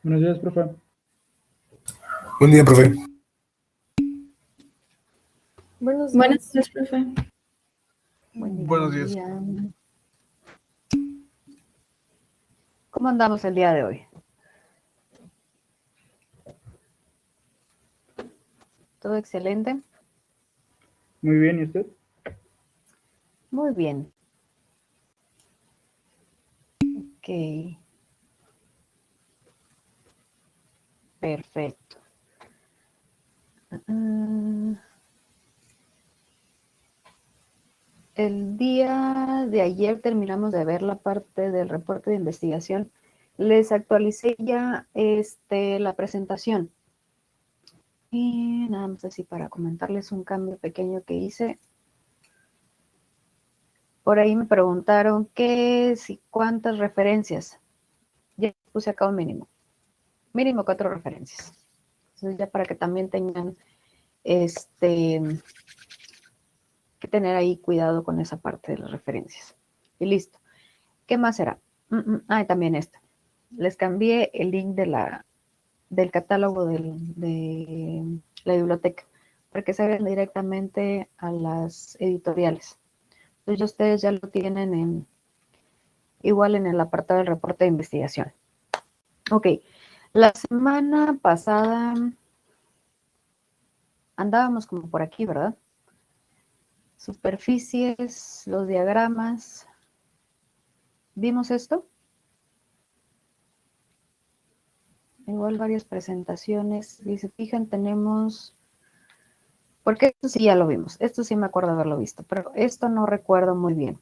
Buenos días, profe. Buen día, profe. Buenos Buenos días. días, profe. Buenos días. Día. ¿Cómo andamos el día de hoy? ¿Todo excelente? Muy bien, ¿y usted? Muy bien. Ok. Perfecto. El día de ayer terminamos de ver la parte del reporte de investigación. Les actualicé ya la presentación. Y nada más así para comentarles un cambio pequeño que hice. Por ahí me preguntaron cuántas referencias. Ya puse acá un mínimo. Mínimo 4 referencias. Entonces ya para que también tengan que tener ahí cuidado con esa parte de las referencias. Y listo. ¿Qué más será? También esta. Les cambié el link del catálogo de la biblioteca para que se vayan directamente a las editoriales. Entonces ustedes ya lo tienen igual en el apartado del reporte de investigación. Ok. La semana pasada andábamos como por aquí, ¿verdad? Superficies, los diagramas. ¿Vimos esto? Igual varias presentaciones. Y se fijan, tenemos... Porque esto sí ya lo vimos. Esto sí me acuerdo haberlo visto, pero esto no recuerdo muy bien.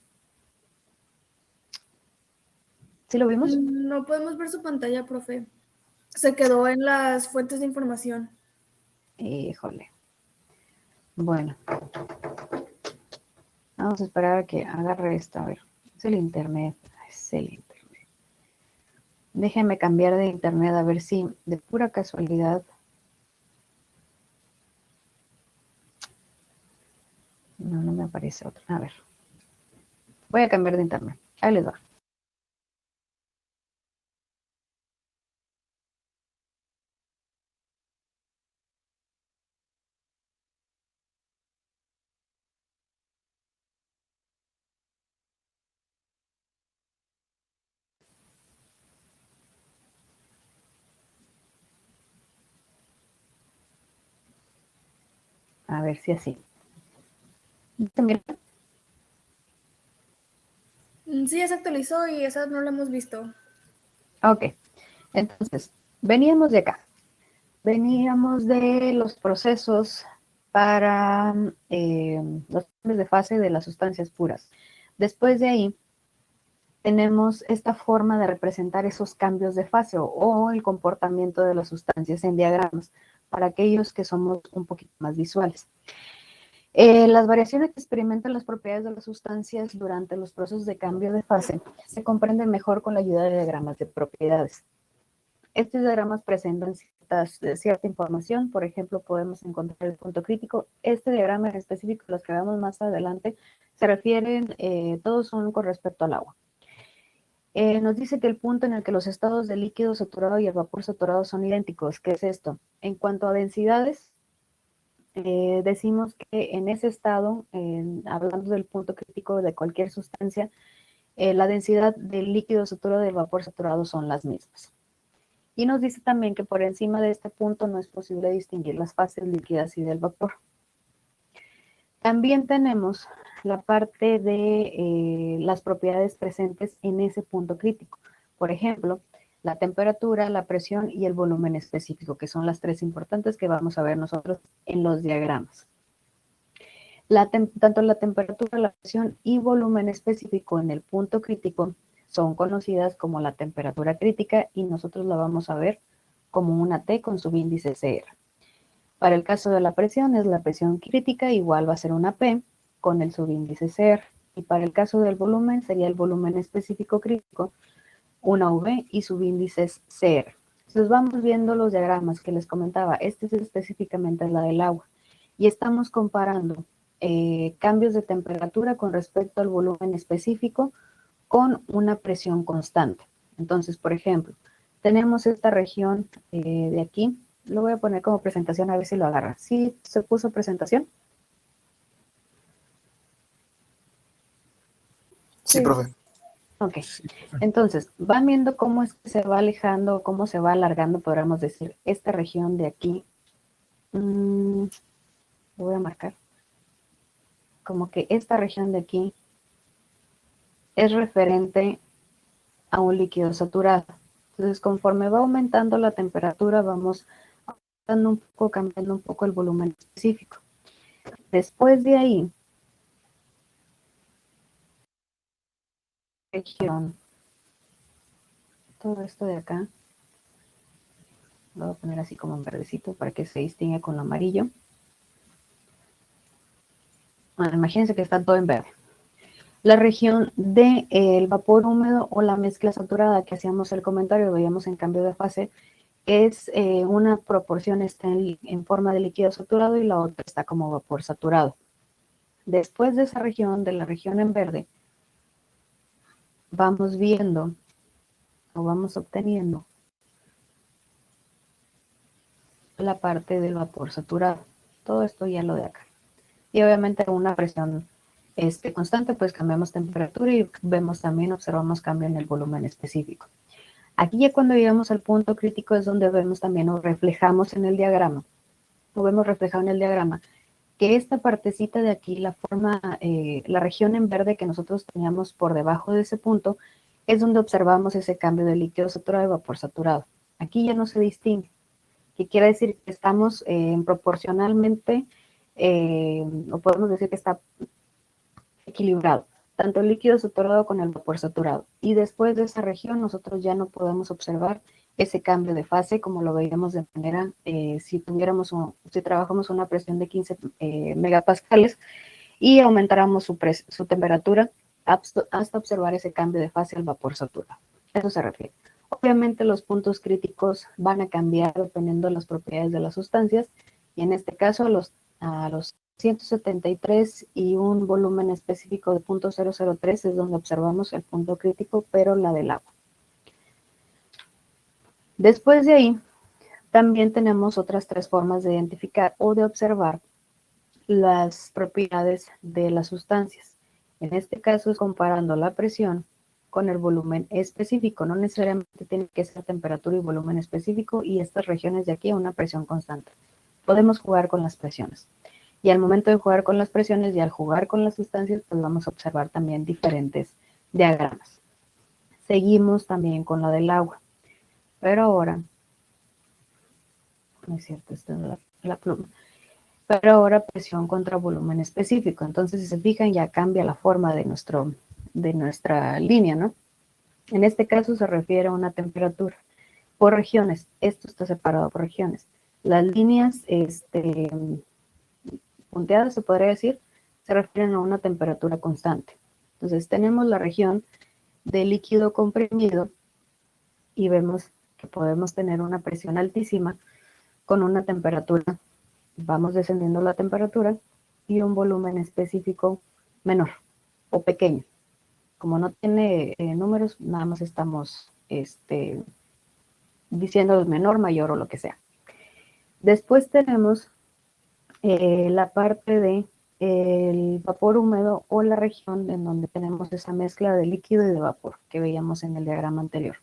¿Sí lo vimos? No podemos ver su pantalla, profe. Se quedó en las fuentes de información. Híjole. Bueno. Vamos a esperar a que agarre esto. A ver. Es el internet. Es el internet. Déjenme cambiar de internet a ver si de pura casualidad. No me aparece otro. A ver. Voy a cambiar de internet. Ahí les va. A ver si así. También. Sí, ya se actualizó y esa no la hemos visto. Ok. Entonces, veníamos de acá. Veníamos de los procesos para los cambios de fase de las sustancias puras. Después de ahí, tenemos esta forma de representar esos cambios de fase o el comportamiento de las sustancias en diagramas, para aquellos que somos un poquito más visuales. Las variaciones que experimentan las propiedades de las sustancias durante los procesos de cambio de fase se comprenden mejor con la ayuda de diagramas de propiedades. Estos diagramas presentan cierta información, por ejemplo, podemos encontrar el punto crítico. Este diagrama en específico, los que veamos más adelante, se refieren, todos son con respecto al agua. Nos dice que el punto en el que los estados del líquido saturado y el vapor saturado son idénticos. ¿Qué es esto? En cuanto a densidades, decimos que en ese estado, hablando del punto crítico de cualquier sustancia, la densidad del líquido saturado y del vapor saturado son las mismas. Y nos dice también que por encima de este punto no es posible distinguir las fases líquidas y del vapor. También tenemos la parte de las propiedades presentes en ese punto crítico. Por ejemplo, la temperatura, la presión y el volumen específico, que son las tres importantes que vamos a ver nosotros en los diagramas. Tanto la temperatura, la presión y volumen específico en el punto crítico son conocidas como la temperatura crítica y nosotros la vamos a ver como una T con subíndice CR. Para el caso de la presión es la presión crítica, igual va a ser una P con el subíndice CR. Y para el caso del volumen sería el volumen específico crítico, una V y subíndices CR. Entonces vamos viendo los diagramas que les comentaba. Este es específicamente la del agua. Y estamos comparando cambios de temperatura con respecto al volumen específico con una presión constante. Entonces, por ejemplo, tenemos esta región de aquí. Lo voy a poner como presentación a ver si lo agarra. ¿Sí se puso presentación? Sí, profe. Ok, entonces van viendo cómo es que se va alejando, cómo se va alargando, podríamos decir, esta región de aquí. Lo voy a marcar. Como que esta región de aquí es referente a un líquido saturado. Entonces, conforme va aumentando la temperatura, vamos aumentando un poco, cambiando un poco el volumen específico. Después de ahí, región, todo esto de acá, lo voy a poner así como en verdecito para que se distinga con lo amarillo. Bueno, imagínense que está todo en verde. La región del vapor húmedo o la mezcla saturada que hacíamos el comentario, veíamos en cambio de fase, es una proporción está en forma de líquido saturado y la otra está como vapor saturado. Después de esa región, de la región en verde, vamos viendo o vamos obteniendo la parte del vapor saturado. Todo esto ya lo de acá. Y obviamente a una presión constante, pues cambiamos temperatura y vemos también, observamos cambio en el volumen específico. Aquí ya cuando llegamos al punto crítico es donde vemos también o reflejamos en el diagrama, o vemos reflejado en el diagrama, que esta partecita de aquí, la forma, la región en verde que nosotros teníamos por debajo de ese punto, es donde observamos ese cambio de líquido saturado y vapor saturado. Aquí ya no se distingue, que quiere decir que estamos proporcionalmente, o podemos decir que está equilibrado, tanto el líquido saturado con el vapor saturado. Y después de esa región nosotros ya no podemos observar ese cambio de fase como lo veíamos de manera, si trabajamos una presión de 15 megapascales y aumentáramos su temperatura hasta observar ese cambio de fase al vapor saturado. Eso se refiere. Obviamente los puntos críticos van a cambiar dependiendo de las propiedades de las sustancias y en este caso a los 173 y un volumen específico de 0.003 es donde observamos el punto crítico, pero la del agua. Después de ahí, también tenemos otras tres formas de identificar o de observar las propiedades de las sustancias. En este caso es comparando la presión con el volumen específico. No necesariamente tiene que ser temperatura y volumen específico y estas regiones de aquí a una presión constante. Podemos jugar con las presiones. Y al momento de jugar con las presiones y al jugar con las sustancias, pues vamos a observar también diferentes diagramas. Seguimos también con la del agua. Pero ahora, no es cierto, esta es la pluma. Pero ahora presión contra volumen específico. Entonces, si se fijan, ya cambia la forma de nuestra línea, ¿no? En este caso se refiere a una temperatura por regiones. Esto está separado por regiones. Las líneas punteadas, se podría decir, se refieren a una temperatura constante. Entonces tenemos la región de líquido comprimido y vemos que podemos tener una presión altísima con una temperatura, vamos descendiendo la temperatura y un volumen específico menor o pequeño. Como no tiene números, nada más estamos diciendo menor, mayor o lo que sea. Después tenemos la parte de el vapor húmedo o la región en donde tenemos esa mezcla de líquido y de vapor que veíamos en el diagrama anterior.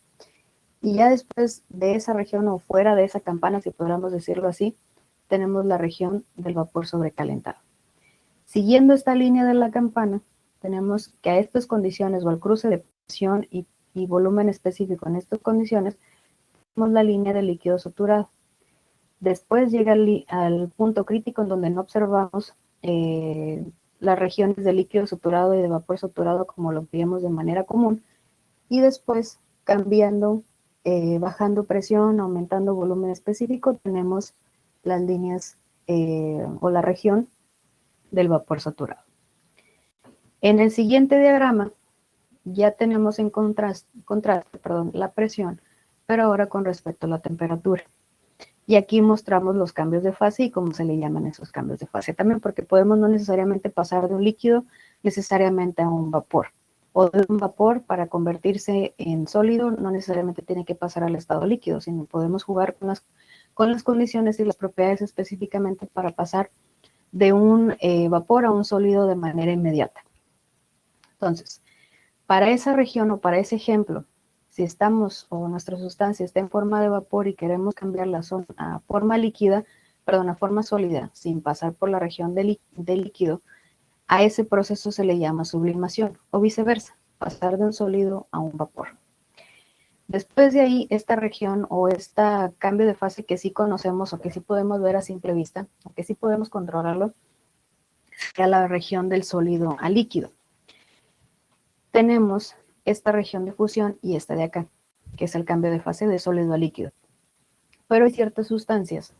Y ya después de esa región o fuera de esa campana, si podríamos decirlo así, tenemos la región del vapor sobrecalentado. Siguiendo esta línea de la campana, tenemos que a estas condiciones o al cruce de presión y volumen específico en estas condiciones, tenemos la línea del líquido saturado. Después llega al punto crítico en donde no observamos las regiones de líquido saturado y de vapor saturado como lo veíamos de manera común. Y después, cambiando, bajando presión, aumentando volumen específico, tenemos las líneas o la región del vapor saturado. En el siguiente diagrama ya tenemos en contraste, la presión, pero ahora con respecto a la temperatura. Y aquí mostramos los cambios de fase y cómo se le llaman esos cambios de fase también, porque podemos no necesariamente pasar de un líquido necesariamente a un vapor. o de un vapor para convertirse en sólido, no necesariamente tiene que pasar al estado líquido, sino podemos jugar con las condiciones y las propiedades específicamente para pasar de un vapor a un sólido de manera inmediata. Entonces, para esa región o para ese ejemplo, si estamos o nuestra sustancia está en forma de vapor y queremos cambiarla a forma líquida, perdón, a forma sólida, sin pasar por la región de líquido, a ese proceso se le llama sublimación o viceversa, pasar de un sólido a un vapor. Después de ahí, esta región o este cambio de fase que sí conocemos o que sí podemos ver a simple vista, o que sí podemos controlarlo, sería la región del sólido a líquido. Tenemos esta región de fusión y esta de acá, que es el cambio de fase de sólido a líquido. Pero hay ciertas sustancias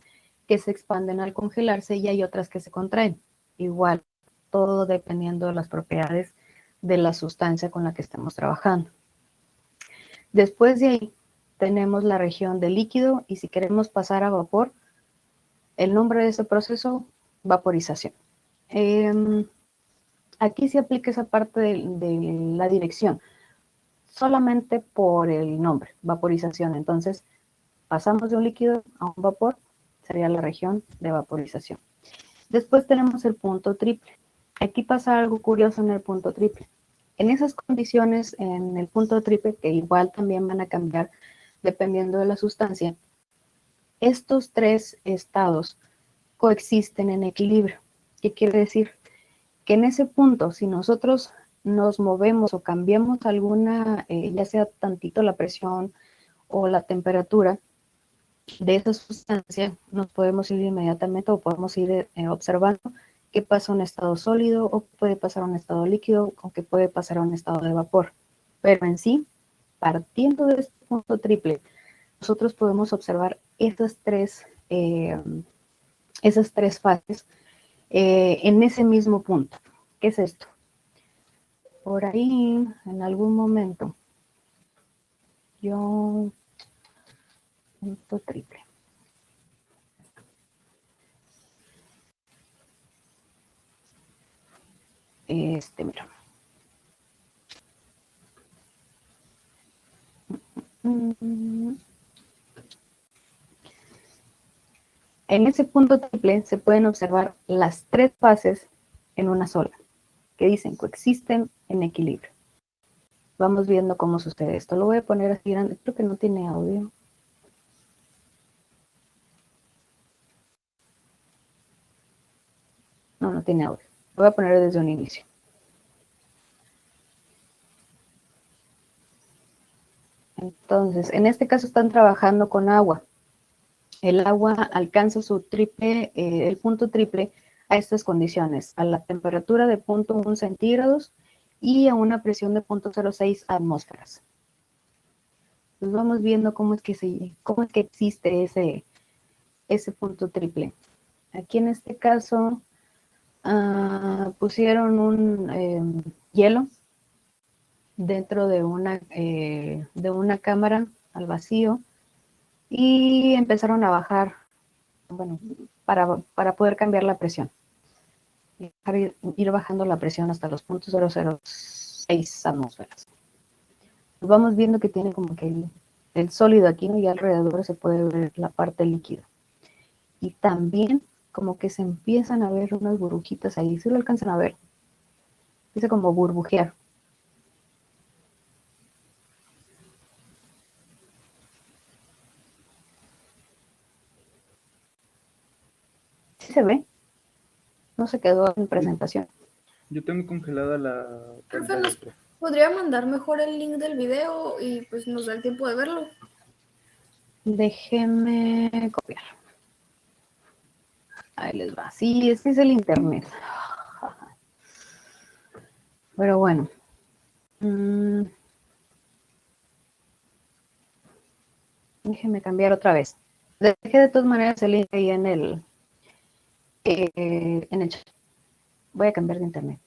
que se expanden al congelarse y hay otras que se contraen. Igual, todo dependiendo de las propiedades de la sustancia con la que estemos trabajando. Después de ahí tenemos la región de líquido y si queremos pasar a vapor, el nombre de ese proceso, vaporización. Aquí se aplica esa parte de la dirección, solamente por el nombre, vaporización. Entonces, pasamos de un líquido a un vapor, sería la región de vaporización. Después tenemos el punto triple. Aquí pasa algo curioso en el punto triple. En esas condiciones, en el punto triple, que igual también van a cambiar dependiendo de la sustancia, estos tres estados coexisten en equilibrio. ¿Qué quiere decir? Que en ese punto, si nosotros nos movemos o cambiamos alguna, ya sea tantito la presión o la temperatura de esa sustancia, nos podemos ir inmediatamente o podemos ir observando qué pasa a un estado sólido o puede pasar a un estado líquido o qué puede pasar a un estado de vapor. Pero en sí, partiendo de este punto triple, nosotros podemos observar esas tres fases en ese mismo punto. ¿Qué es esto? Por ahí, en algún momento, punto triple. Mira. En ese punto triple se pueden observar las tres fases en una sola, que dicen coexisten en equilibrio. Vamos viendo cómo sucede esto. Lo voy a poner así grande, creo que no tiene audio. No tiene audio. Lo voy a poner desde un inicio. Entonces, en este caso están trabajando con agua. El agua alcanza su triple, el punto triple a estas condiciones, a la temperatura de 0.1 centígrados y a una presión de 0.06 atmósferas. Entonces vamos viendo cómo es que existe ese punto triple. Aquí en este caso pusieron un hielo dentro de una cámara al vacío y empezaron a bajar, bueno, para poder cambiar la presión. Ir bajando la presión hasta los 0.006 atmósferas. Vamos viendo que tiene como que el sólido aquí, ¿no? Y alrededor se puede ver la parte líquida. Y también como que se empiezan a ver unas burbujitas ahí, ¿sí lo alcanzan a ver? Dice como burbujear. ¿Sí se ve? No se quedó en presentación. Yo tengo congelada la Profe, pantalla. ¿nos podría mandar mejor el link del video y pues nos da el tiempo de verlo? Déjenme copiar. Ahí les va. Sí, es el internet. Pero bueno. Déjenme cambiar otra vez. Dejé de todas maneras el link ahí en el chat. Voy a cambiar de internet.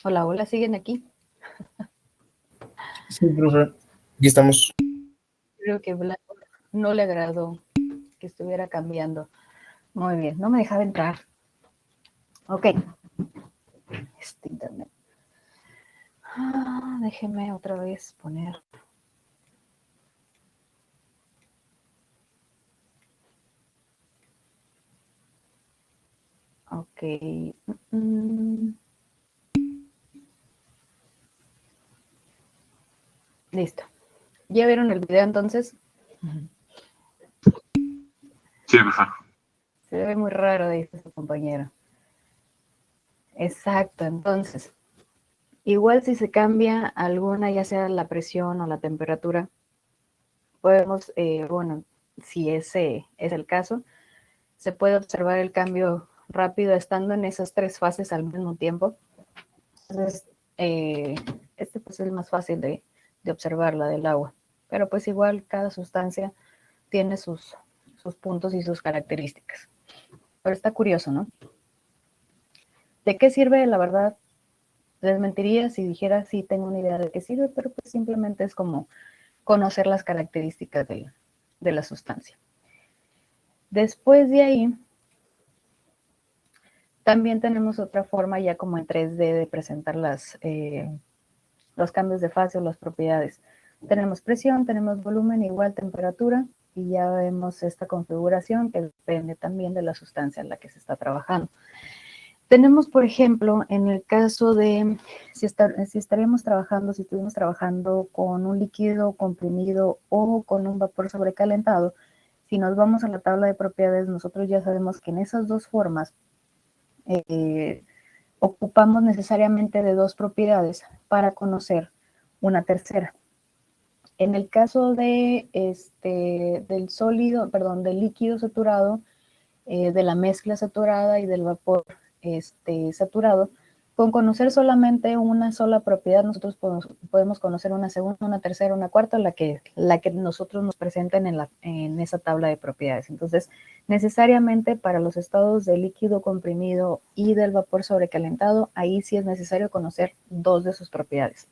Hola, hola, ¿siguen aquí? Sí, profe. Aquí estamos. Creo que Blanco no le agradó que estuviera cambiando. Muy bien, no me dejaba entrar. Ok. Este internet. Déjeme otra vez poner. Ok. Listo. ¿Ya vieron el video entonces? Sí, profe. Se ve muy raro, dice su compañero. Exacto, entonces, igual si se cambia alguna, ya sea la presión o la temperatura, podemos, bueno, si ese es el caso, se puede observar el cambio rápido estando en esas tres fases al mismo tiempo. Entonces, este pues es el más fácil de observar, la del agua. Pero pues igual cada sustancia tiene sus puntos y sus características. Pero está curioso, ¿no? ¿De qué sirve? La verdad, les mentiría si dijera sí tengo una idea de qué sirve, pero pues simplemente es como conocer las características de la sustancia. Después de ahí, también tenemos otra forma ya como en 3D de presentar los cambios de fase o las propiedades. Tenemos presión, tenemos volumen, igual temperatura, y ya vemos esta configuración que depende también de la sustancia en la que se está trabajando. Tenemos, por ejemplo, en el caso de si estuvimos trabajando con un líquido comprimido o con un vapor sobrecalentado, si nos vamos a la tabla de propiedades, nosotros ya sabemos que en esas dos formas ocupamos necesariamente de dos propiedades para conocer una tercera. En el caso de del líquido saturado, de la mezcla saturada y del vapor saturado, con conocer solamente una sola propiedad, nosotros podemos conocer una segunda, una tercera, una cuarta, la que nosotros nos presenten en esa tabla de propiedades. Entonces, necesariamente para los estados de líquido comprimido y del vapor sobrecalentado, ahí sí es necesario conocer dos de sus propiedades.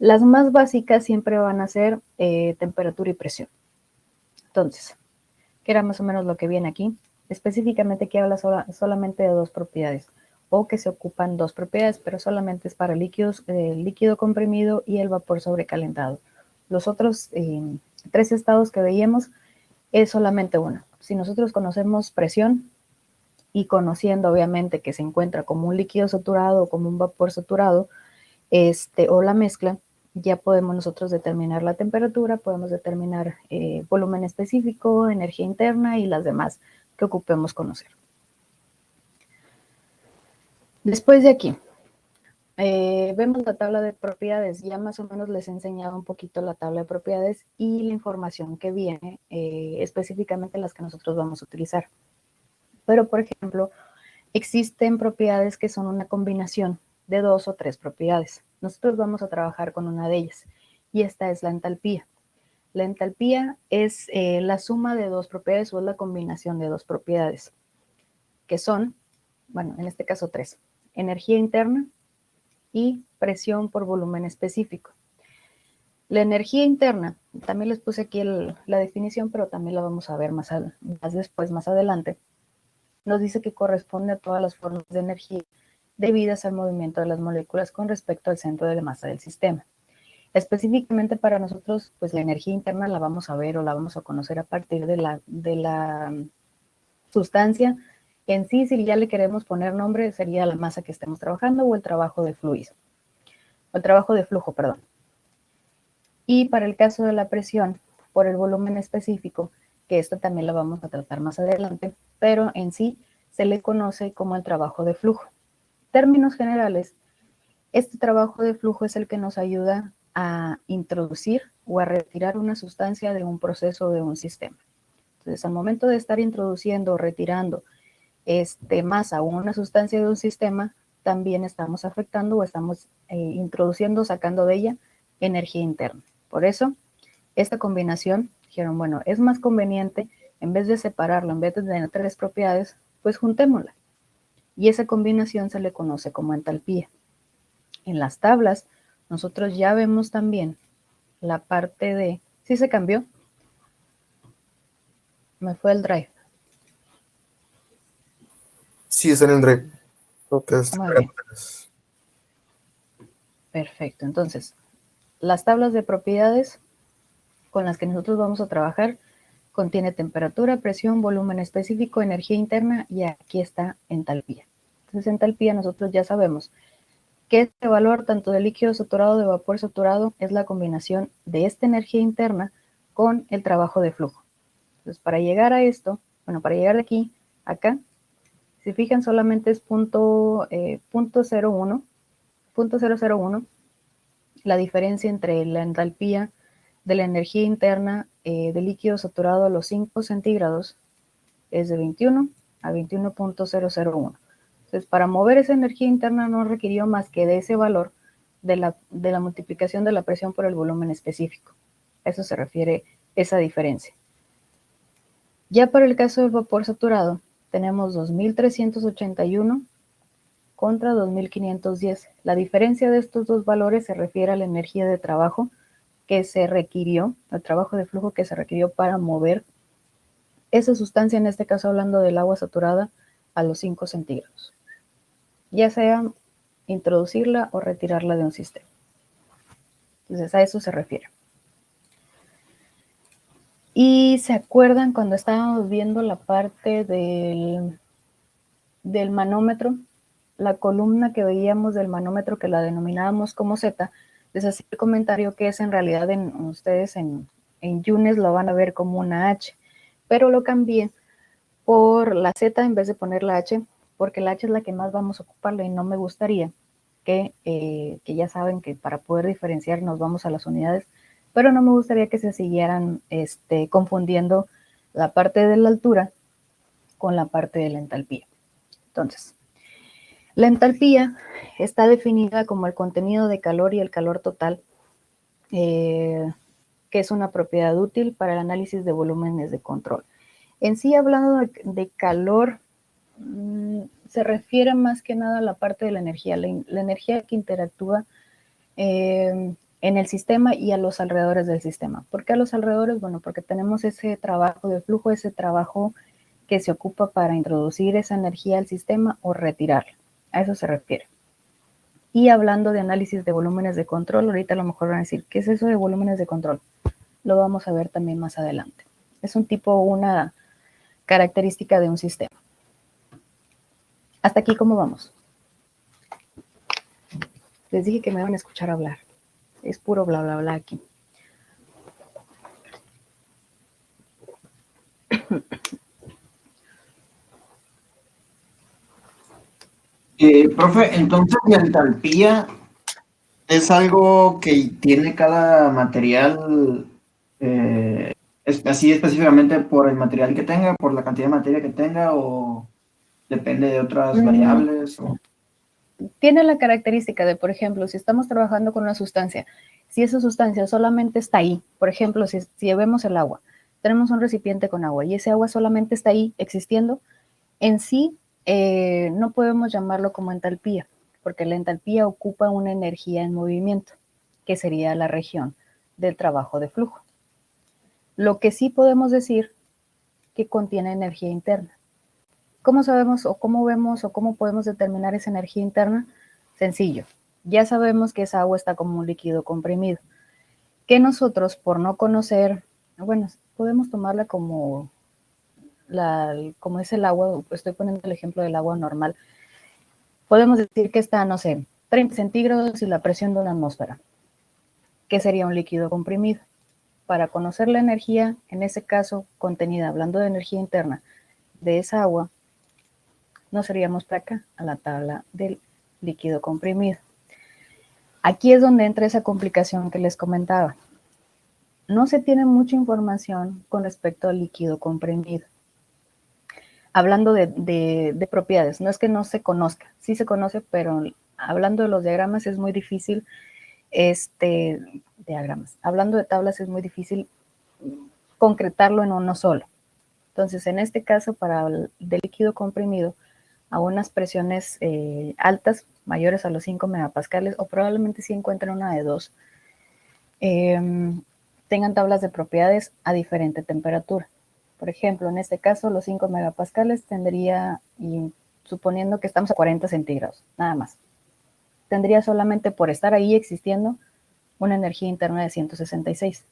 Las más básicas siempre van a ser temperatura y presión. Entonces, que era más o menos lo que viene aquí, específicamente que habla solamente de dos propiedades, o que se ocupan dos propiedades, pero solamente es para líquidos, el líquido comprimido y el vapor sobrecalentado. Los otros tres estados que veíamos es solamente uno. Si nosotros conocemos presión y conociendo obviamente que se encuentra como un líquido saturado o como un vapor saturado, o la mezcla, ya podemos nosotros determinar la temperatura, podemos determinar volumen específico, energía interna y las demás que ocupemos conocer. Después de aquí, vemos la tabla de propiedades. Ya más o menos les he enseñado un poquito la tabla de propiedades y la información que viene, específicamente las que nosotros vamos a utilizar. Pero, por ejemplo, existen propiedades que son una combinación de dos o tres propiedades. Nosotros vamos a trabajar con una de ellas y esta es la entalpía. La entalpía es la suma de dos propiedades o es la combinación de dos propiedades, que son, bueno, en este caso tres: energía interna y presión por volumen específico. La energía interna, también les puse aquí la definición, pero también la vamos a ver más adelante. Nos dice que corresponde a todas las formas de energía debidas al movimiento de las moléculas con respecto al centro de la masa del sistema. Específicamente para nosotros, pues la energía interna la vamos a ver o la vamos a conocer a partir de la sustancia en sí. Si ya le queremos poner nombre, sería la masa que estemos trabajando o el trabajo de flujo, perdón. Y para el caso de la presión, por el volumen específico, que esto también lo vamos a tratar más adelante, pero en sí se le conoce como el trabajo de flujo. Términos generales, este trabajo de flujo es el que nos ayuda a introducir o a retirar una sustancia de un proceso o de un sistema. Entonces, al momento de estar introduciendo o retirando masa o una sustancia de un sistema, también estamos afectando o estamos introduciendo, sacando de ella energía interna. Por eso, esta combinación, dijeron, bueno, es más conveniente, en vez de separarlo, en vez de tener tres propiedades, pues juntémosla. Y esa combinación se le conoce como entalpía. En las tablas, nosotros ya vemos también la parte de... ¿Sí se cambió? Me fue el drive. Sí, está en el drive. Ok, Muy bien. Perfecto. Entonces, las tablas de propiedades con las que nosotros vamos a trabajar contiene temperatura, presión, volumen específico, energía interna y aquí está entalpía. Entonces, entalpía nosotros ya sabemos que este valor tanto de líquido saturado de vapor saturado es la combinación de esta energía interna con el trabajo de flujo. Entonces, para llegar a esto, bueno, para llegar de aquí a acá, si fijan solamente es punto 0,01, la diferencia entre la entalpía de la energía interna de líquido saturado a los 5 centígrados es de 21 a 21.001. Entonces, para mover esa energía interna no requirió más que de ese valor de la multiplicación de la presión por el volumen específico. A eso se refiere esa diferencia. Ya para el caso del vapor saturado, tenemos 2.381 contra 2.510. La diferencia de estos dos valores se refiere a la energía de trabajo que se requirió, el trabajo de flujo que se requirió para mover esa sustancia, en este caso hablando del agua saturada, a los 5 centígrados. Ya sea introducirla o retirarla de un sistema. Entonces a eso se refiere. Y se acuerdan cuando estábamos viendo la parte del manómetro, la columna que veíamos del manómetro que la denominábamos como Z, les hacía el comentario que es en realidad ustedes en Yunes lo van a ver como una H, pero lo cambié por la Z en vez de poner la H, porque la H es la que más vamos a ocuparla y no me gustaría que ya saben que para poder diferenciar nos vamos a las unidades, pero no me gustaría que se siguieran confundiendo la parte de la altura con la parte de la entalpía. Entonces, la entalpía está definida como el contenido de calor y el calor total, que es una propiedad útil para el análisis de volúmenes de control. En sí, hablando de calor, se refiere más que nada a la parte de la energía que interactúa en el sistema y a los alrededores del sistema. ¿Por qué a los alrededores? Bueno, porque tenemos ese trabajo de flujo, ese trabajo que se ocupa para introducir esa energía al sistema o retirarla. A eso se refiere. Y hablando de análisis de volúmenes de control, ahorita a lo mejor van a decir, ¿qué es eso de volúmenes de control? Lo vamos a ver también más adelante. Es un tipo, una característica de un sistema. Hasta aquí, ¿cómo vamos? Les dije que me van a escuchar hablar. Es puro bla, bla, bla aquí. Profe, entonces la entalpía es algo que tiene cada material, así específicamente por el material que tenga, por la cantidad de materia que tenga, o depende de otras variables. Tiene la característica de, por ejemplo, si estamos trabajando con una sustancia, si esa sustancia solamente está ahí, por ejemplo, si vemos el agua, tenemos un recipiente con agua y ese agua solamente está ahí existiendo, en sí no podemos llamarlo como entalpía, porque la entalpía ocupa una energía en movimiento, que sería la región del trabajo de flujo. Lo que sí podemos decir que contiene energía interna. ¿Cómo sabemos o cómo vemos o cómo podemos determinar esa energía interna? Sencillo. Ya sabemos que esa agua está como un líquido comprimido. Que nosotros, por no conocer, bueno, podemos tomarla como es el agua, estoy poniendo el ejemplo del agua normal. Podemos decir que está, no sé, 30 centígrados y la presión de una atmósfera. ¿Qué sería un líquido comprimido? Para conocer la energía, en ese caso, contenida, hablando de energía interna, de esa agua, nos iríamos para acá, a la tabla del líquido comprimido. Aquí es donde entra esa complicación que les comentaba. No se tiene mucha información con respecto al líquido comprimido. Hablando de propiedades, no es que no se conozca, sí se pero hablando de los diagramas es muy difícil, hablando de tablas es muy difícil concretarlo en uno solo. Entonces, en este caso, para el líquido comprimido, a unas presiones altas, mayores a los 5 megapascales, o probablemente si encuentren una de 2, tengan tablas de propiedades a diferente temperatura. Por ejemplo, en este caso, los 5 megapascales tendría, y suponiendo que estamos a 40 centígrados, nada más, tendría solamente por estar ahí existiendo una energía interna de 166.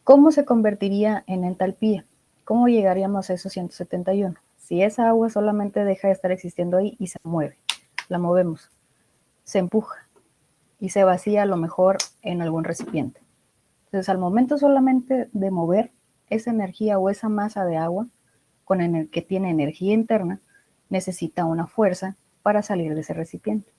¿Cómo se convertiría en entalpía? ¿Cómo llegaríamos a esos 171? Si esa agua solamente deja de estar existiendo ahí y se mueve, la movemos, se empuja y se vacía a lo mejor en algún recipiente. Entonces, al momento solamente de mover esa energía o esa masa de agua que tiene energía interna, necesita una fuerza para salir de ese recipiente.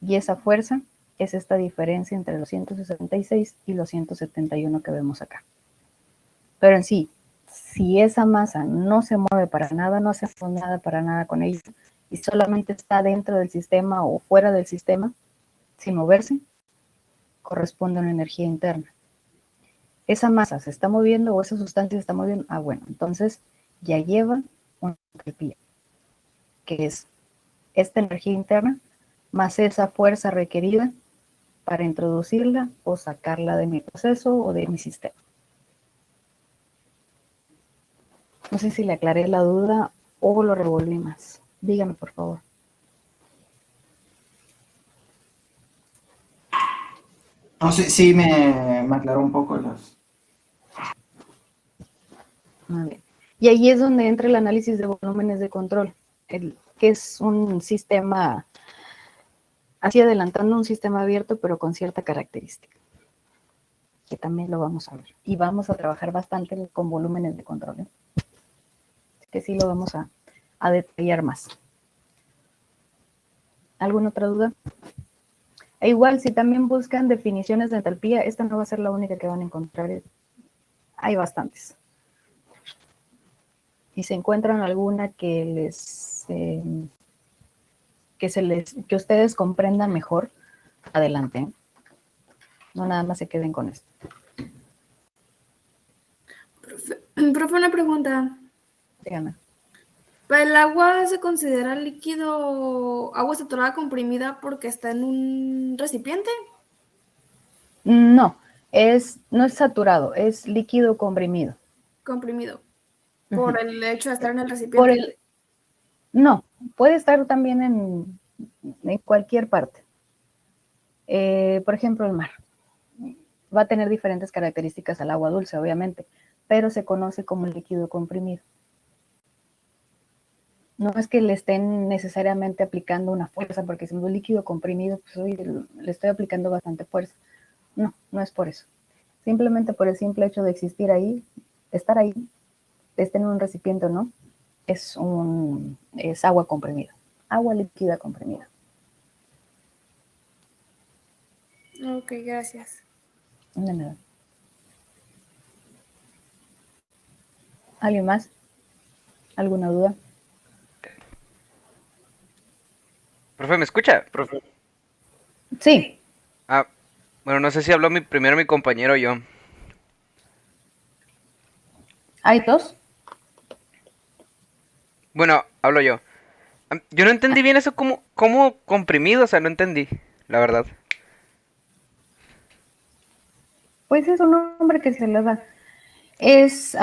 Y esa fuerza es esta diferencia entre los 166 y los 171 que vemos acá. Pero en sí, si esa masa no se mueve para nada, no hacemos nada para nada con ella, y solamente está dentro del sistema o fuera del sistema, sin moverse, corresponde a una energía interna. Esa masa se está moviendo o esa sustancia se está moviendo, bueno, entonces ya lleva una entalpía, que es esta energía interna más esa fuerza requerida para introducirla o sacarla de mi proceso o de mi sistema. No sé si le aclaré la duda o lo revolví más. Dígame, por favor. No, sí me aclaró un poco las... Muy bien. Y ahí es donde entra el análisis de volúmenes de control, que es un sistema, así adelantando un sistema abierto, pero con cierta característica, que también lo vamos a ver. Y vamos a trabajar bastante con volúmenes de control, ¿eh? Así que sí lo vamos a detallar más. ¿Alguna otra duda? E igual, si también buscan definiciones de entalpía, esta no va a ser la única que van a encontrar. Hay bastantes. Si se encuentran alguna que que ustedes comprendan mejor, adelante. No nada más se queden con esto. Profe, una pregunta. Díganme. ¿El agua se considera líquido, agua saturada comprimida porque está en un recipiente? No es saturado, es líquido comprimido. Comprimido. Por el hecho de estar en el recipiente. No, puede estar también en cualquier parte. Por ejemplo, el mar. Va a tener diferentes características al agua dulce, obviamente, pero se conoce como líquido comprimido. No es que le estén necesariamente aplicando una fuerza, porque si es un líquido comprimido, pues hoy le estoy aplicando bastante fuerza. No, no es por eso. Simplemente por el simple hecho de existir ahí, estar ahí, esté en un recipiente o no, es agua comprimida, agua líquida comprimida. Ok, gracias. De nada. ¿Alguien más? ¿Alguna duda? Profe, ¿me escucha? Profe. Sí. Bueno, no sé si habló primero mi compañero o yo. ¿Hay dos? Bueno, hablo yo. Yo no entendí bien eso como comprimido, o sea, no entendí, la verdad. Pues es un nombre que se le da. Es,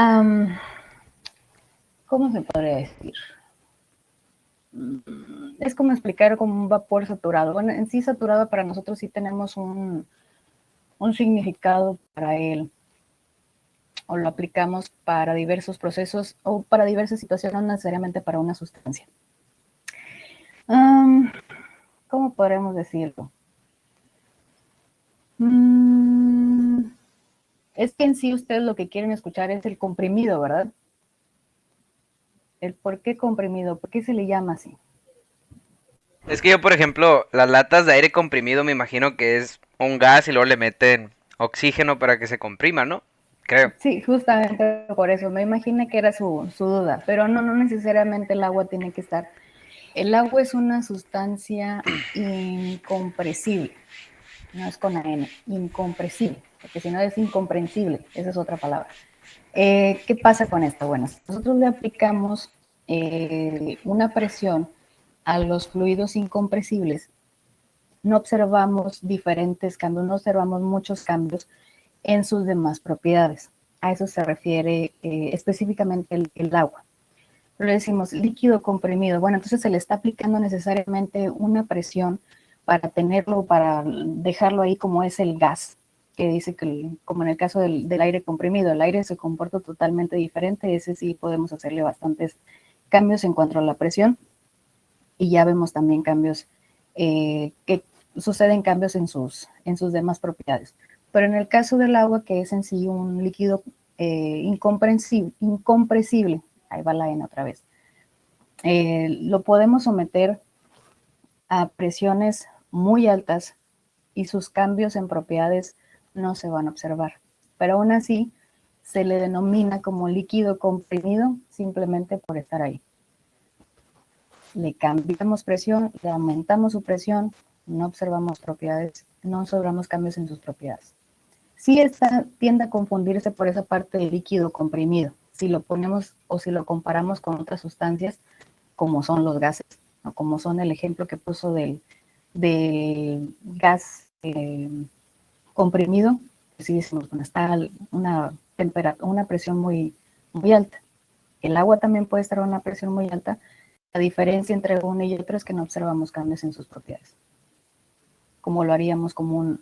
¿cómo se podría decir? Es como explicar como un vapor saturado. Bueno, en sí saturado para nosotros sí tenemos un significado para él. O lo aplicamos para diversos procesos o para diversas situaciones, no necesariamente para una sustancia. ¿Cómo podremos decirlo? Es que en sí ustedes lo que quieren escuchar es el comprimido, ¿verdad? El por qué comprimido, ¿por qué se le llama así? Es que yo, por ejemplo, las latas de aire comprimido me imagino que es un gas y luego le meten oxígeno para que se comprima, ¿no? Creo. Sí, justamente por eso. Me imaginé que era su duda, pero no necesariamente el agua tiene que estar. El agua es una sustancia incompresible. No es con AN, incompresible, porque si no es incomprensible, esa es otra palabra. ¿Qué pasa con esto? Bueno, nosotros le aplicamos una presión a los fluidos incompresibles, no observamos diferentes cambios, no observamos muchos cambios en sus demás propiedades. A eso se refiere específicamente el agua. Pero decimos líquido comprimido. Bueno, entonces se le está aplicando necesariamente una presión para tenerlo, para dejarlo ahí como es el gas, que dice que, como en el caso del aire comprimido, el aire se comporta totalmente diferente. Ese sí podemos hacerle bastantes cambios en cuanto a la presión. Y ya vemos también cambios que suceden cambios en sus demás propiedades. Pero en el caso del agua, que es en sí un líquido incompresible, ahí va la N otra vez, lo podemos someter a presiones muy altas y sus cambios en propiedades no se van a observar. Pero aún así, se le denomina como líquido comprimido simplemente por estar ahí. Le cambiamos presión, le aumentamos su presión, no observamos propiedades, no observamos cambios en sus propiedades. Sí tiende a confundirse por esa parte del líquido comprimido, si lo ponemos o si lo comparamos con otras sustancias, como son los gases, o como son el ejemplo que puso del gas comprimido, que sí decimos, bueno, está una presión muy, muy alta. El agua también puede estar a una presión muy alta. La diferencia entre una y otra es que no observamos cambios en sus propiedades, como lo haríamos como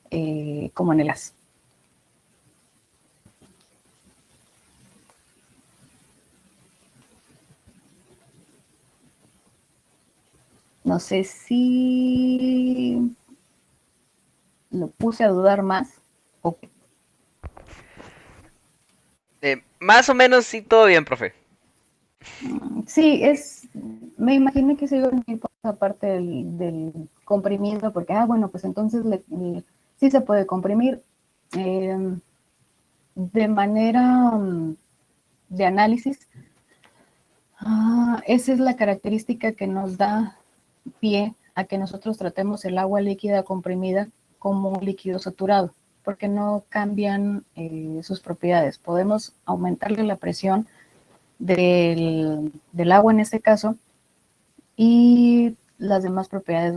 en el gas. No sé si lo puse a dudar más. O Más o menos sí, todo bien, profe. sí, me imaginé que se iba a ir por esa parte del comprimido, porque, bueno, pues entonces sí se puede comprimir de manera de análisis. Esa es la característica que nos da pie a que nosotros tratemos el agua líquida comprimida como un líquido saturado, porque no cambian sus propiedades. Podemos aumentarle la presión del agua en este caso, y las demás propiedades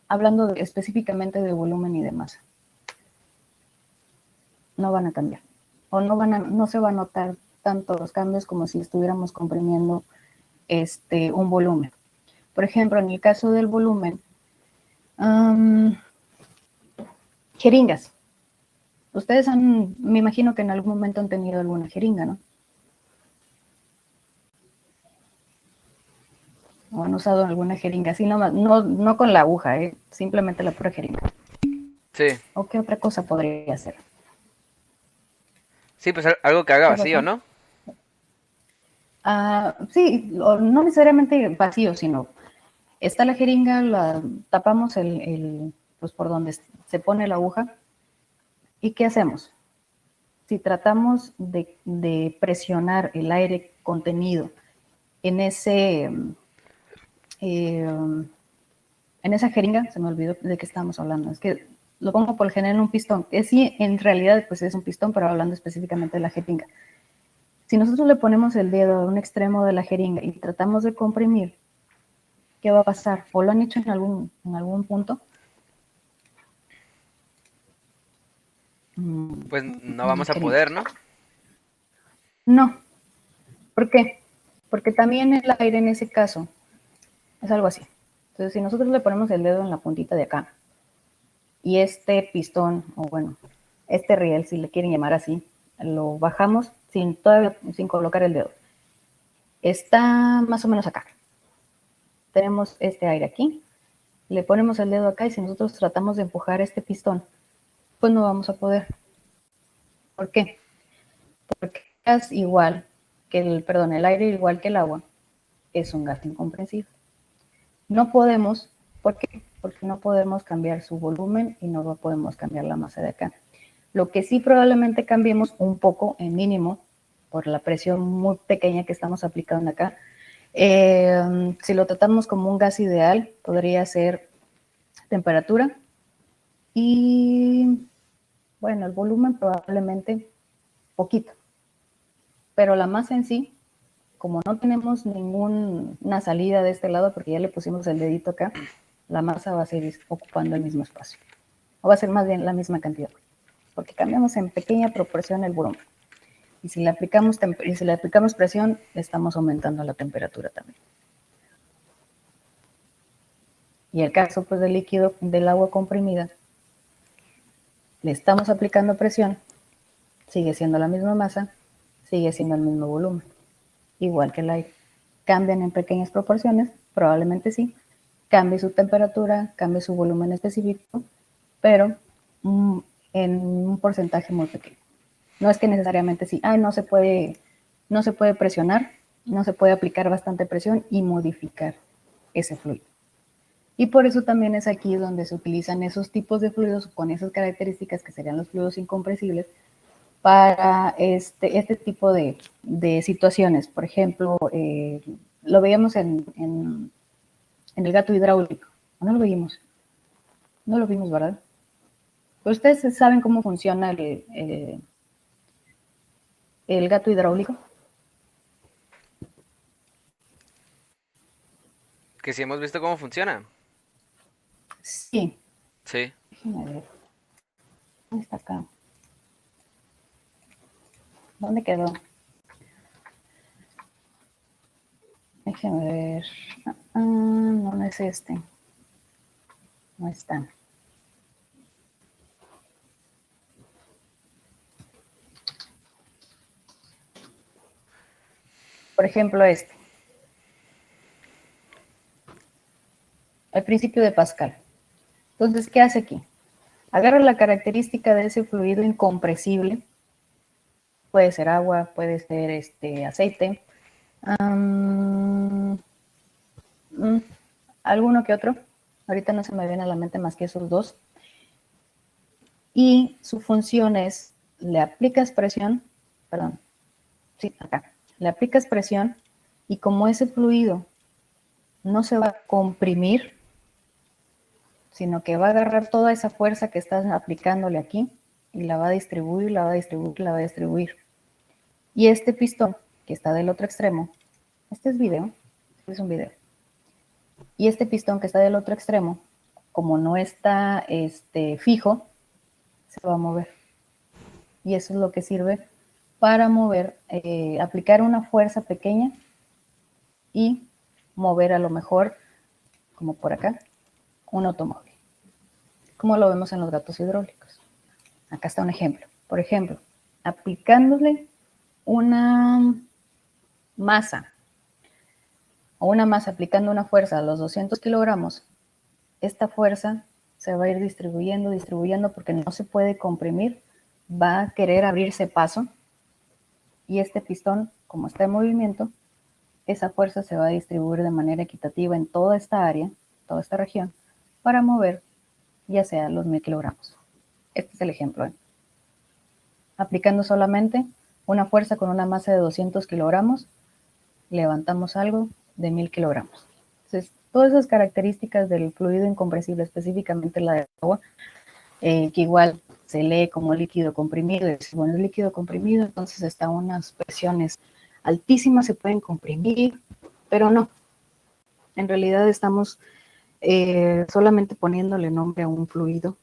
hablando específicamente de volumen y de masa, no van a cambiar, o no se va a notar tanto los cambios como si estuviéramos comprimiendo un volumen. Por ejemplo, en el caso del volumen, jeringas. Ustedes me imagino que en algún momento han tenido alguna jeringa, ¿no? O han usado alguna jeringa, así nomás, no con la aguja, simplemente la pura jeringa. Sí. ¿O qué otra cosa podría ser? Sí, pues algo que haga ¿Qué vacío, pasó? ¿no? Sí, no necesariamente vacío, sino está la jeringa, la tapamos pues por donde se pone la aguja. ¿Y qué hacemos? Si tratamos de presionar el aire contenido en en esa jeringa, se me olvidó de qué estábamos hablando, es que lo pongo por el general en un pistón, que sí, en realidad pues es un pistón, pero hablando específicamente de la jeringa. Si nosotros le ponemos el dedo a un extremo de la jeringa y tratamos de comprimir, ¿qué va a pasar? ¿O lo han hecho en algún punto? Pues no vamos a poder, ¿no? No. ¿Por qué? Porque también el aire en ese caso es algo así. Entonces, si nosotros le ponemos el dedo en la puntita de acá y este pistón, o bueno, este riel, si le quieren llamar así, lo bajamos sin colocar el dedo. Está más o menos acá. Tenemos este aire aquí, le ponemos el dedo acá y si nosotros tratamos de empujar este pistón, pues no vamos a poder. ¿Por qué? Porque es igual que el aire igual que el agua, es un gas incomprensible. No podemos, ¿por qué? Porque no podemos cambiar su volumen y no podemos cambiar la masa de acá. Lo que sí probablemente cambiemos un poco, en mínimo, por la presión muy pequeña que estamos aplicando acá. Si lo tratamos como un gas ideal, podría ser temperatura y, bueno, el volumen probablemente poquito, pero la masa en sí, como no tenemos ninguna salida de este lado, porque ya le pusimos el dedito acá, la masa va a seguir ocupando el mismo espacio. O va a ser más bien la misma cantidad, porque cambiamos en pequeña proporción el volumen. Y si le aplicamos presión, le estamos aumentando la temperatura también. Y el caso pues del líquido, del agua comprimida, le estamos aplicando presión, sigue siendo la misma masa, sigue siendo el mismo volumen, igual que el aire. ¿Cambian en pequeñas proporciones? Probablemente sí. Cambie su temperatura, cambie su volumen específico, pero en un porcentaje muy pequeño. No es que necesariamente sí, no se puede presionar, no se puede aplicar bastante presión y modificar ese fluido. Y por eso también es aquí donde se utilizan esos tipos de fluidos con esas características que serían los fluidos incompresibles para este tipo de situaciones. Por ejemplo, lo veíamos en el gato hidráulico. ¿No lo vimos? No lo vimos, ¿verdad? Pero ustedes saben cómo funciona el gato hidráulico. Que si hemos visto cómo funciona. Sí. Sí. Déjenme ver. ¿Dónde está acá? ¿Dónde quedó? Déjenme ver. No es este. No está. Por ejemplo, este. El principio de Pascal. Entonces, ¿qué hace aquí? Agarra la característica de ese fluido incompresible. Puede ser agua, puede ser aceite. Alguno que otro. Ahorita no se me viene a la mente más que esos dos. Y su función es, le aplicas presión, perdón, sí, acá. Le aplicas presión y como ese fluido no se va a comprimir, sino que va a agarrar toda esa fuerza que estás aplicándole aquí y la va a distribuir, la va a distribuir, la va a distribuir. Y este pistón que está del otro extremo, este es un video. Y este pistón que está del otro extremo, como no está fijo, se va a mover. Y eso es lo que sirve para mover, aplicar una fuerza pequeña y mover a lo mejor, como por acá, un automóvil. Como lo vemos en los gatos hidráulicos. Acá está un ejemplo. Por ejemplo, aplicándole una masa, aplicando una fuerza a los 200 kilogramos, esta fuerza se va a ir distribuyendo porque no se puede comprimir, va a querer abrirse paso y este pistón, como está en movimiento, esa fuerza se va a distribuir de manera equitativa en toda esta área, toda esta región, para mover ya sea los 1000 kilogramos. Este es el ejemplo. Aplicando solamente una fuerza con una masa de 200 kilogramos, levantamos algo de 1000 kilogramos. Entonces, todas esas características del fluido incompresible, específicamente la de agua, que igual se lee como líquido comprimido, bueno, es líquido comprimido, entonces está a unas presiones altísimas, se pueden comprimir, pero no. En realidad estamos solamente poniéndole nombre a un fluido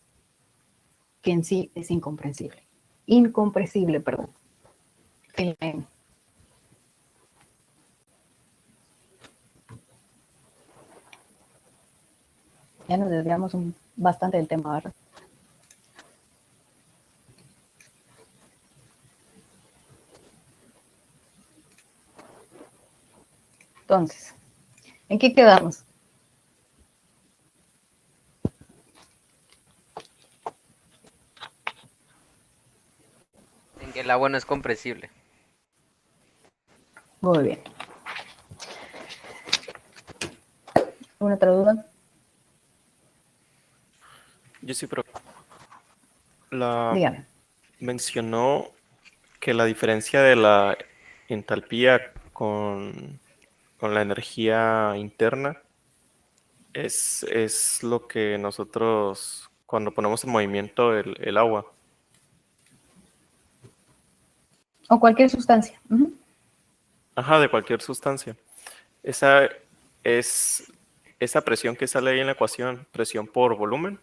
que en sí es incompresible. Incompresible, perdón. Ya nos desviamos bastante del tema, ¿verdad? Entonces, ¿en qué quedamos? En que el agua no es compresible. Muy bien. ¿Alguna otra duda? Yo sí, pero Dígame. mencionó que la diferencia de la entalpía con la energía interna es lo que nosotros, cuando ponemos en movimiento el agua. O cualquier sustancia. Ajá, de cualquier sustancia. Esa es esa presión que sale ahí en la ecuación, presión por volumen.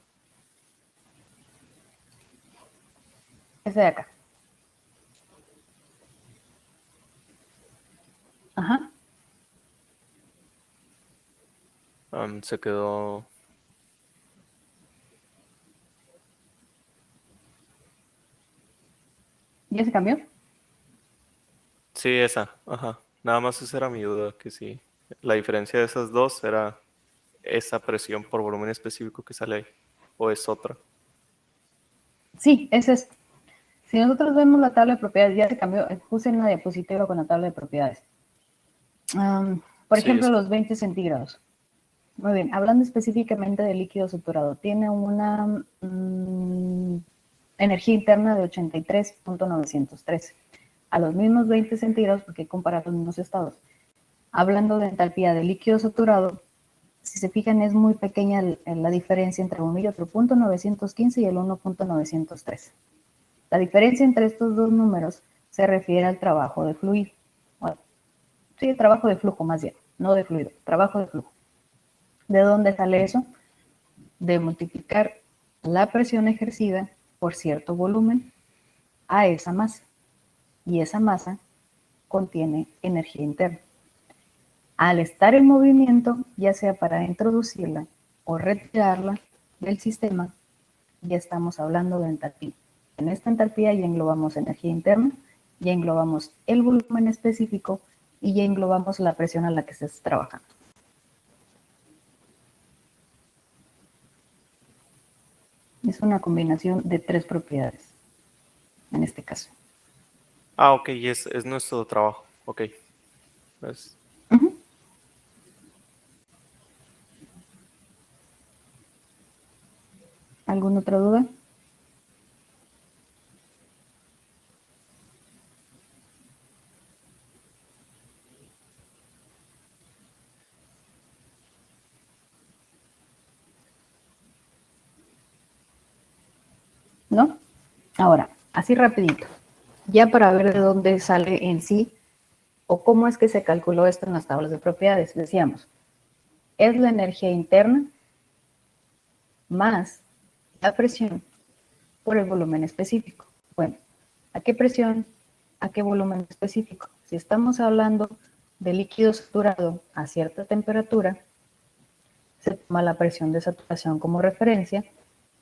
Ese de acá. Ajá. Se quedó. ¿Ya se cambió? Sí, esa. Ajá. Nada más esa era mi duda, que sí. La diferencia de esas dos era esa presión por volumen específico que sale ahí. ¿O es otra? Sí, ese es. Si nosotros vemos la tabla de propiedades, ya se cambió. Puse en la diapositiva con la tabla de propiedades. Por Sí, ejemplo, los 20 centígrados. Muy bien, hablando específicamente de líquido saturado, tiene una energía interna de 83.913. A los mismos 20 centígrados, porque hay que comparar los mismos estados. Hablando de entalpía de líquido saturado, si se fijan es muy pequeña la diferencia entre un y otro, 0.915 y el 1.903. La diferencia entre estos dos números se refiere al trabajo de fluido. Bueno, sí, el trabajo de flujo más bien, no de fluido, trabajo de flujo. ¿De dónde sale eso? De multiplicar la presión ejercida por cierto volumen a esa masa. Y esa masa contiene energía interna. Al estar en movimiento, ya sea para introducirla o retirarla del sistema, ya estamos hablando de entalpía. En esta entalpía ya englobamos energía interna, ya englobamos el volumen específico y ya englobamos la presión a la que se está trabajando. Es una combinación de tres propiedades, en este caso. Ah, ok, es nuestro trabajo. Ok. Pues, ¿Alguna otra duda? ¿No? Ahora, así rapidito, ya para ver de dónde sale en sí o cómo es que se calculó esto en las tablas de propiedades. Decíamos, es la energía interna más la presión por el volumen específico. Bueno, ¿a qué presión? ¿A qué volumen específico? Si estamos hablando de líquido saturado a cierta temperatura, se toma la presión de saturación como referencia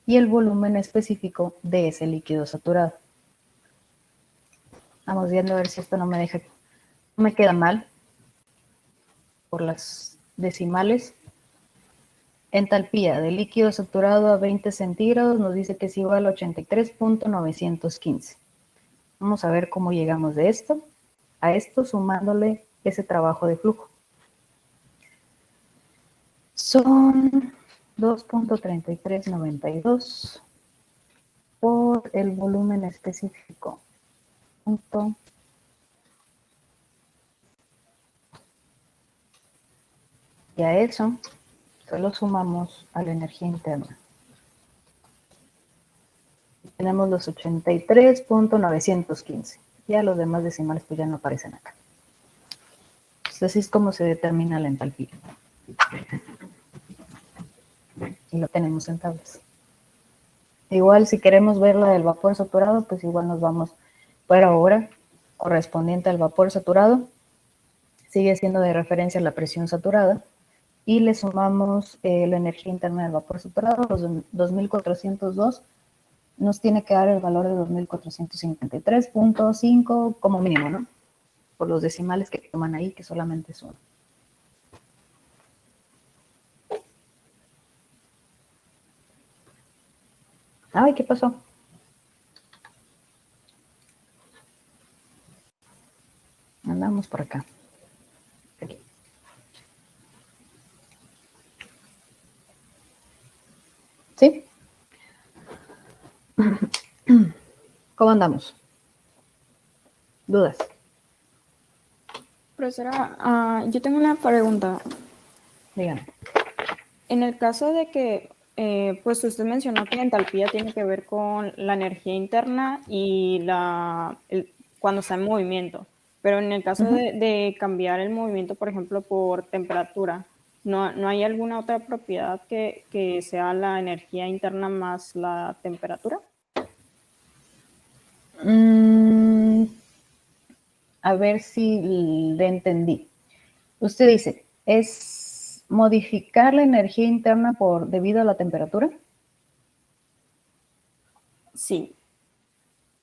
y el volumen específico de ese líquido saturado. Vamos viendo a ver si esto no me queda mal por las decimales. Entalpía de líquido saturado a 20 centígrados nos dice que es igual a 83.915. Vamos a ver cómo llegamos de esto a esto sumándole ese trabajo de flujo. Son 2.3392 por el volumen específico. Y a eso solo sumamos a la energía interna. Tenemos los 83.915. Ya los demás decimales pues ya no aparecen acá. Entonces, así es como se determina la entalpía. Y lo tenemos en tablas. Igual si queremos ver la del vapor saturado, pues igual nos vamos por ahora correspondiente al vapor saturado. Sigue siendo de referencia la presión saturada. Y le sumamos la energía interna del vapor saturado, los 2402, nos tiene que dar el valor de 2453.5 como mínimo, ¿no? Por los decimales que toman ahí, que solamente es uno. Ay, ¿qué pasó? Andamos por acá. Aquí. ¿Sí? ¿Cómo andamos? ¿Dudas? Profesora, yo tengo una pregunta. Díganme. En el caso de que, pues usted mencionó que la entalpía tiene que ver con la energía interna y cuando está en movimiento, Pero en el caso de cambiar el movimiento, por ejemplo, por temperatura, ¿no hay alguna otra propiedad que sea la energía interna más la temperatura? A ver si le entendí. Usted dice, ¿es modificar la energía interna debido a la temperatura? Sí.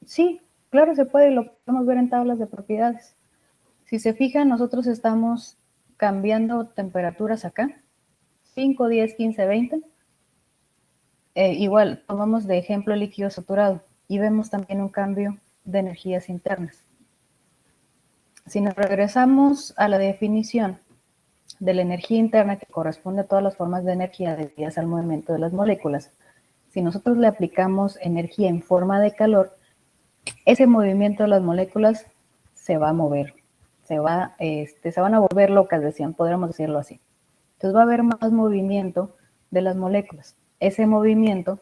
Sí, claro, se puede y lo podemos ver en tablas de propiedades. Si se fijan, nosotros estamos cambiando temperaturas acá, 5, 10, 15, 20. Igual, tomamos de ejemplo el líquido saturado y vemos también un cambio de energías internas. Si nos regresamos a la definición de la energía interna que corresponde a todas las formas de energía debidas al movimiento de las moléculas, si nosotros le aplicamos energía en forma de calor, ese movimiento de las moléculas se va a mover, se van a volver locas, podríamos decirlo así. Entonces va a haber más movimiento de las moléculas. Ese movimiento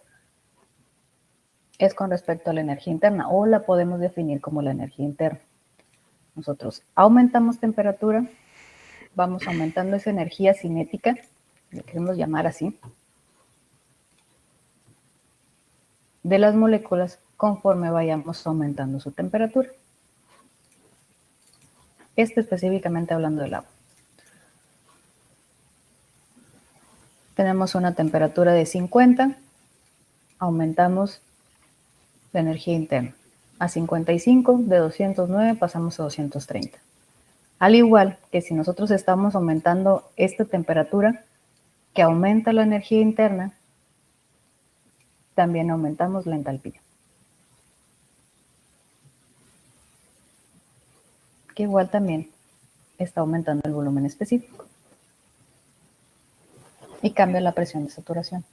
es con respecto a la energía interna o la podemos definir como la energía interna. Nosotros aumentamos temperatura, vamos aumentando esa energía cinética, le queremos llamar así, de las moléculas conforme vayamos aumentando su temperatura. Específicamente hablando del agua. Tenemos una temperatura de 50, aumentamos la energía interna. A 55, de 209 pasamos a 230. Al igual que si nosotros estamos aumentando esta temperatura que aumenta la energía interna, también aumentamos la entalpía. Que igual también está aumentando el volumen específico. Y cambia la presión de saturación.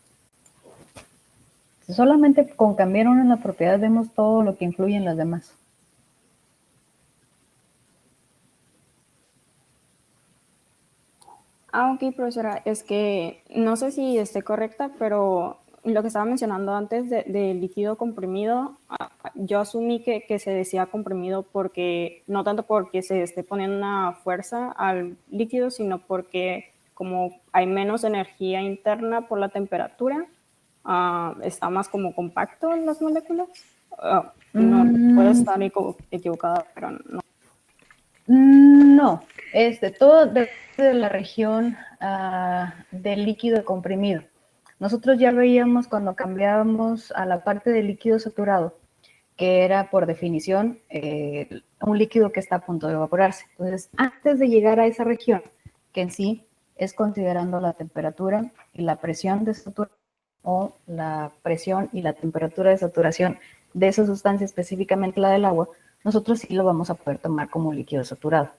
Solamente con cambiar una en la propiedad vemos todo lo que influye en las demás. Ok, profesora, es que no sé si esté correcta, pero lo que estaba mencionando antes del líquido comprimido, yo asumí que se decía comprimido porque, no tanto porque se esté poniendo una fuerza al líquido, sino porque como hay menos energía interna por la temperatura, está más como compacto en las moléculas. No puedo estar equivocada, pero no. No, todo depende de la región del líquido comprimido. Nosotros ya veíamos cuando cambiábamos a la parte del líquido saturado, que era por definición un líquido que está a punto de evaporarse. Entonces, antes de llegar a esa región, que en sí es considerando la temperatura y la presión de saturación, o la presión y la temperatura de saturación de esa sustancia, específicamente la del agua, nosotros sí lo vamos a poder tomar como líquido saturado.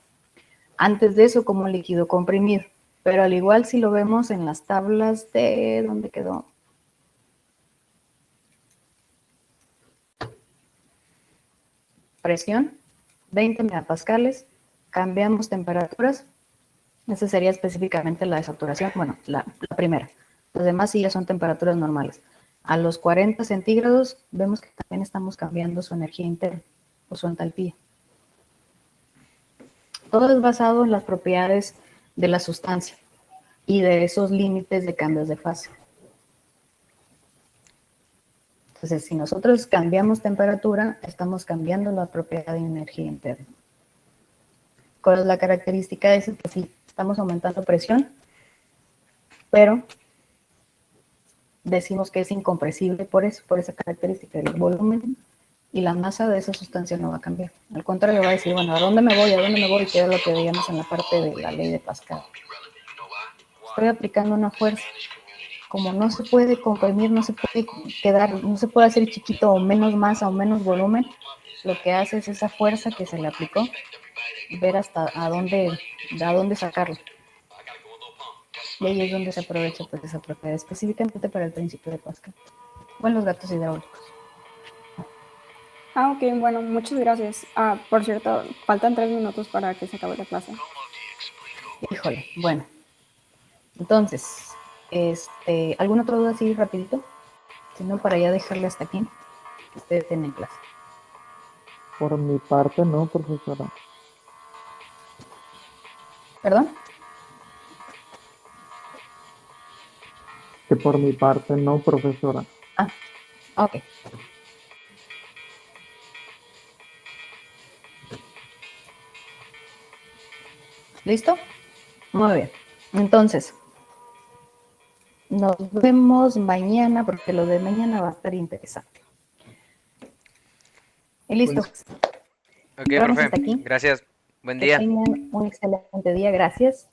Antes de eso, como líquido comprimido. Pero al igual si lo vemos en las tablas de... ¿Dónde quedó? Presión, 20 megapascales. Cambiamos temperaturas. Esa sería específicamente la de saturación. Bueno, la primera. Las demás sí ya son temperaturas normales. A los 40 centígrados vemos que también estamos cambiando su energía interna o su entalpía. Todo es basado en las propiedades de la sustancia y de esos límites de cambios de fase. Entonces, si nosotros cambiamos temperatura, estamos cambiando la propiedad de energía interna. ¿Cuál es la característica de eso? Que sí, estamos aumentando presión, pero decimos que es incompresible por eso, por esa característica. El volumen y la masa de esa sustancia no va a cambiar. Al contrario, va a decir, bueno, ¿a dónde me voy? ¿A dónde me voy? Que era lo que veíamos en la parte de la ley de Pascal. Estoy aplicando una fuerza. Como no se puede comprimir, no se puede quedar, no se puede hacer chiquito o menos masa o menos volumen, lo que hace es esa fuerza que se le aplicó, ver hasta a dónde sacarlo. Y ahí es donde se aprovecha pues esa propiedad, específicamente para el principio de Pascal. O en los gatos hidráulicos. Ok, bueno, muchas gracias. Por cierto, faltan 3 minutos para que se acabe la clase. Híjole, bueno. Entonces, ¿alguna otra duda así rapidito? Si no, para ya dejarle hasta aquí. Ustedes tienen clase. Por mi parte, no, profesora. ¿Perdón? Que por mi parte no, profesora. Ok. ¿Listo? Muy bien. Entonces, nos vemos mañana porque lo de mañana va a estar interesante. Y listo. Ok, Vamos profe. hasta aquí. Gracias. Buen Que día. tengan un excelente día. Gracias.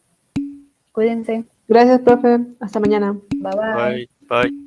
Cuídense. Gracias, profe. Hasta mañana. Bye bye. Bye, bye.